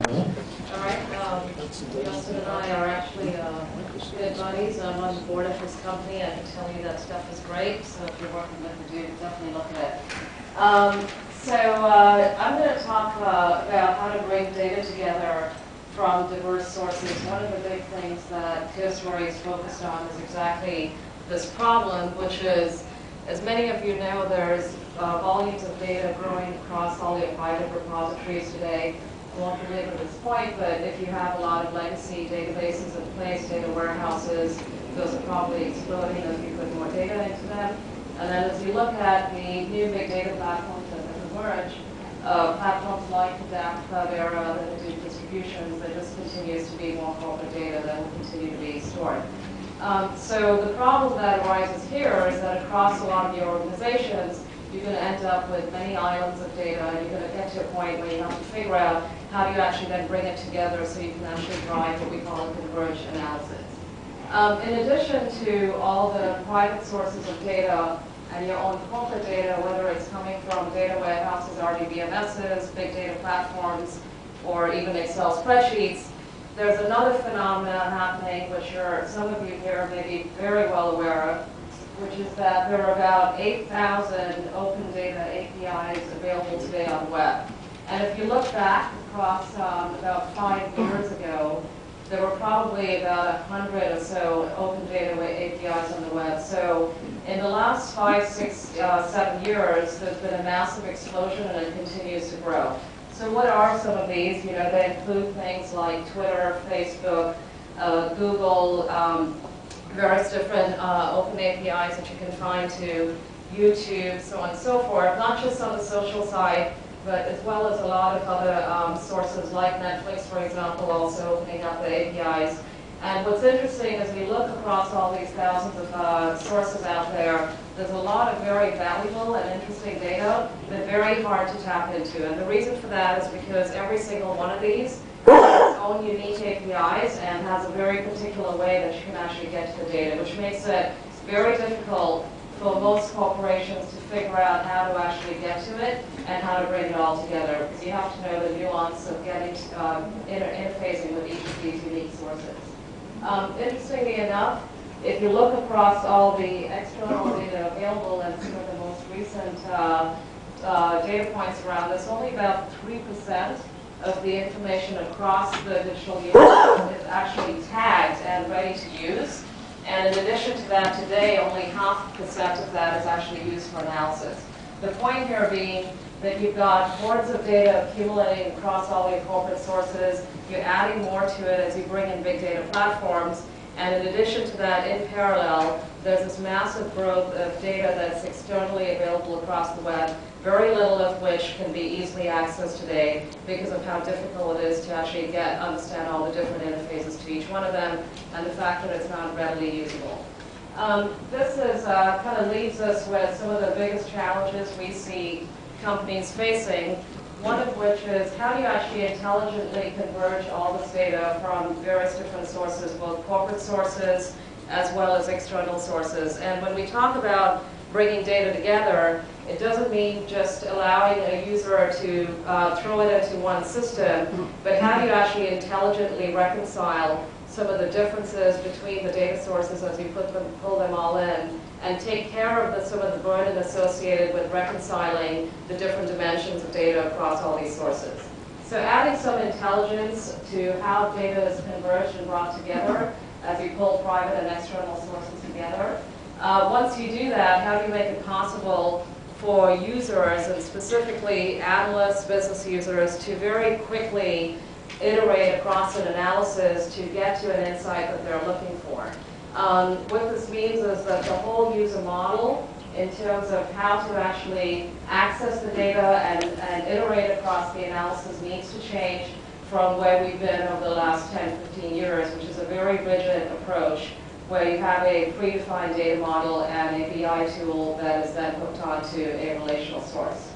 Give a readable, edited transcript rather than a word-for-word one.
All right, Justin and I are actually good buddies. I'm on the board of his company. I can tell you that stuff is great, so if you're working with the dude, definitely look at it. I'm going to talk about how to bring data together from diverse sources. One of the big things that CoStory is focused on is exactly this problem, which is, as many of you know, there's volumes of data growing across all the private repositories today. I won't belabor this point, but if you have a lot of legacy databases in place, data warehouses, those are probably exploding as you put more data into them. And then as you look at the new big data platforms that have emerged, platforms like the DAP, Cloudera, that do distributions, there just continues to be more corporate data that will continue to be stored. So the problem that arises here is that across a lot of your organizations, you're going to end up with many islands of data, and you're going to get to a point where you have to figure out how do you actually then bring it together so you can actually drive what we call a converged analysis. In addition to all the private sources of data and your own corporate data, whether it's coming from data warehouses, RDBMSs, big data platforms, or even Excel spreadsheets, there's another phenomenon happening, which some of you here may be very well aware of, which is that there are about 8,000 open data APIs available today on the web. And if you look back across about 5 years ago, there were probably about 100 or so open data APIs on the web. So in the last 5, 6, 7 years, there's been a massive explosion, and it continues to grow. So what are some of these? You know, they include things like Twitter, Facebook, Google, various different open APIs that you can find to YouTube, so on and so forth, not just on the social side, but as well as a lot of other sources like Netflix, for example, also opening up the APIs. And what's interesting is we look across all these thousands of sources out there, there's a lot of very valuable and interesting data, but very hard to tap into. And the reason for that is because every single one of these has its own unique APIs and has a very particular way that you can actually get to the data, which makes it very difficult for most corporations to figure out how to actually get to it and how to bring it all together, because you have to know the nuance of getting interfacing with each of these unique sources. Interestingly enough, if you look across all the external data available and some of the most recent data points around this, only about 3% of the information across the digital universe is actually tagged and ready to use. And in addition to that, today only 0.5% of that is actually used for analysis. The point here being that you've got hordes of data accumulating across all your corporate sources, you're adding more to it as you bring in big data platforms, and in addition to that, in parallel, there's this massive growth of data that's externally available across the web, very little of which can be easily accessed today because of how difficult it is to actually understand all the different interfaces to each one of them, and the fact that it's not readily usable. This kind of leaves us with some of the biggest challenges we see companies facing, one of which is how do you actually intelligently converge all this data from various different sources, both corporate sources as well as external sources. And when we talk about bringing data together, it doesn't mean just allowing a user to throw it into one system, but how do you actually intelligently reconcile some of the differences between the data sources as you pull them all in, and take care of some of the burden associated with reconciling the different dimensions of data across all these sources. So adding some intelligence to how data is converged and brought together as you pull private and external sources together. Once you do that, how do you make it possible for users, and specifically analysts, business users, to very quickly iterate across an analysis to get to an insight that they're looking for? What this means is that the whole user model in terms of how to actually access the data and iterate across the analysis needs to change from where we've been over the last 10, 15 years, which is a very rigid approach where you have a predefined data model and a BI tool that is then hooked onto a relational source.